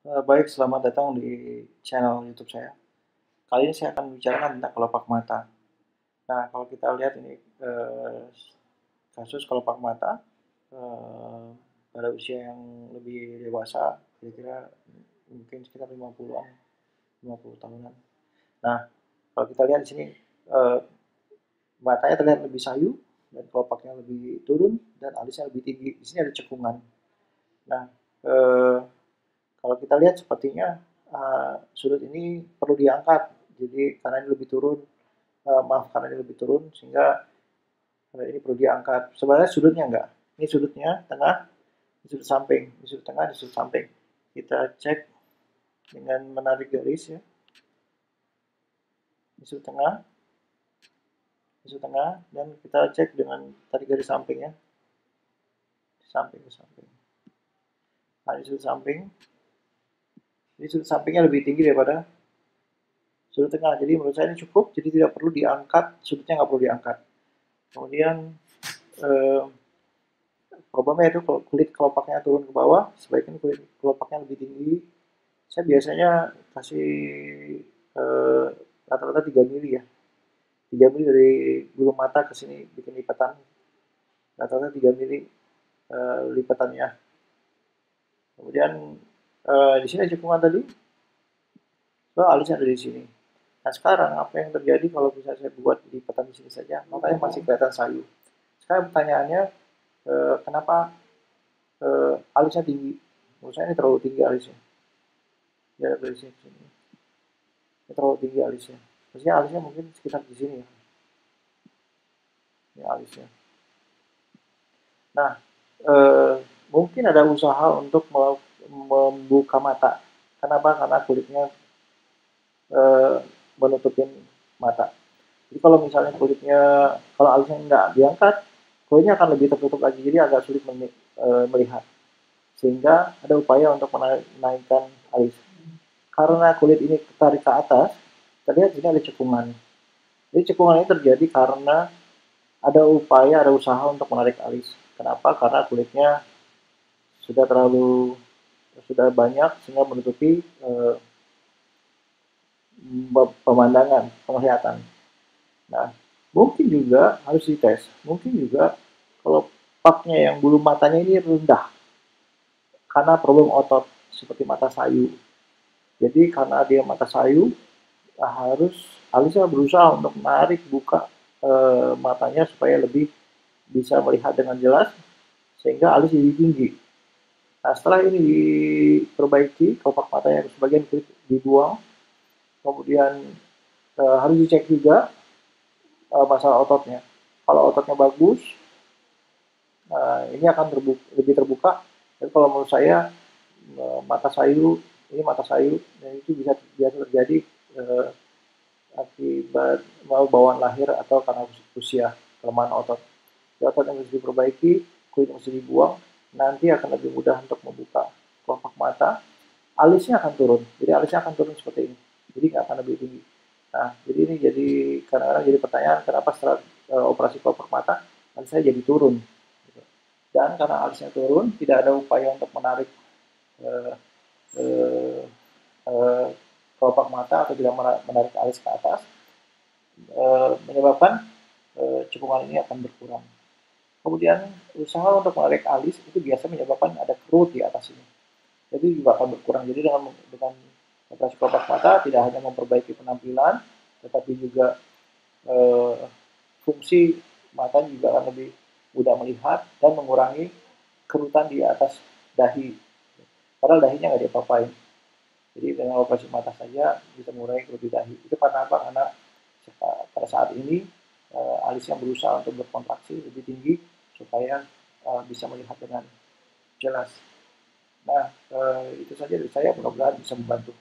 Baik, selamat datang di channel YouTube saya. Kali ini saya akan membicarakan tentang kelopak mata. Nah, kalau kita lihat ini kasus kelopak mata eh, pada usia yang lebih dewasa, kira-kira mungkin sekitar 50-an, 50 tahunan. Nah, kalau kita lihat di sini eh, matanya terlihat lebih sayu dan kelopaknya lebih turun dan alisnya lebih tinggi. Di sini ada cekungan. Nah, eh, kalau kita lihat sepertinya sudut ini perlu diangkat. Jadi karena ini lebih turun, maaf karena ini lebih turun sehingga ini perlu diangkat. Sebenarnya sudutnya enggak. Ini sudutnya tengah, ini sudut samping, ini sudut tengah, ini sudut samping. Kita cek dengan menarik garis ya. Ini sudut tengah, ini sudut tengah, dan kita cek dengan tarik garis samping ya. Samping ke samping. Nah, ini sudut samping. Ini sudut sampingnya lebih tinggi daripada sudut tengah. Jadi menurut saya ini cukup, jadi tidak perlu diangkat, sudutnya nggak perlu diangkat. Kemudian eh, problemnya itu kalau kulit kelopaknya turun ke bawah, sebaiknya kulit kelopaknya lebih tinggi. Saya biasanya kasih eh, rata-rata 3 mili ya. 3 mili dari bulu mata ke sini bikin lipatan. Rata-rata 3 mili lipatannya. Kemudian di sini cekungan tadi, so alisnya ada di sini. Nah sekarang apa yang terjadi kalau bisa saya buat lipatan di sini saja, makanya masih kelihatan sayu. Sekarang pertanyaannya, kenapa alisnya tinggi? Menurut saya ini terlalu tinggi alisnya. Ya dari sini, sini. Ini terlalu tinggi alisnya. Maksudnya alisnya mungkin sekitar di sini ya. Ini alisnya. Nah, eh, mungkin ada usaha untuk membuka mata. Kenapa? Karena kulitnya eh, menutupin mata. Jadi kalau misalnya kulitnya, kalau alisnya nggak diangkat, kulitnya akan lebih tertutup lagi. Jadi agak sulit melihat. Sehingga ada upaya untuk menaikkan alis. Karena kulit ini tarik ke atas, terlihat di sini ada cekungan. Jadi cekungan ini terjadi karena ada upaya, ada usaha untuk menarik alis. Kenapa? Karena kulitnya sudah terlalu sudah banyak sehingga menutupi pemandangan, penglihatan. Nah, mungkin juga harus dites. Mungkin juga kalau paknya yang bulu matanya ini rendah karena problem otot seperti mata sayu. Jadi karena dia mata sayu, harus alisnya berusaha untuk menarik buka matanya supaya lebih bisa melihat dengan jelas sehingga alis jadi tinggi. Nah setelah ini diperbaiki, kelopak mata yang sebagian dibuang, kemudian harus dicek juga masalah ototnya. Kalau ototnya bagus, ini akan lebih terbuka. Dan kalau menurut saya mata sayu ini mata sayu dan itu bisa biasa terjadi eh, akibat mau bawaan lahir atau karena usia kelemahan otot. Jadi otot yang harus diperbaiki, kulit yang harus dibuang, nanti akan lebih mudah untuk membuka kelopak mata. Alisnya akan turun, jadi alisnya akan turun seperti ini, jadi nggak akan lebih tinggi. Nah, jadi ini jadi kadang-kadang jadi pertanyaan kenapa setelah operasi kelopak mata alis saya jadi turun. Dan karena alisnya turun, tidak ada upaya untuk menarik eh, eh, eh, kelopak mata atau tidak menarik alis ke atas, menyebabkan cekungan ini akan berkurang. Kemudian usaha untuk menarik alis itu biasa menyebabkan ada kerut di atas ini. Jadi juga akan berkurang. Jadi dengan operasi kelopak mata tidak hanya memperbaiki penampilan, tetapi juga eh, fungsi mata juga akan lebih mudah melihat dan mengurangi kerutan di atas dahi. Padahal dahinya nggak diapa-apain. Jadi dengan operasi mata saja bisa mengurangi kerut di dahi. Itu karena apa? Karena pada saat ini alisnya berusaha untuk berkontraksi lebih tinggi supaya bisa melihat dengan jelas. Nah, itu saja dari saya, mudah-mudahan bisa membantu.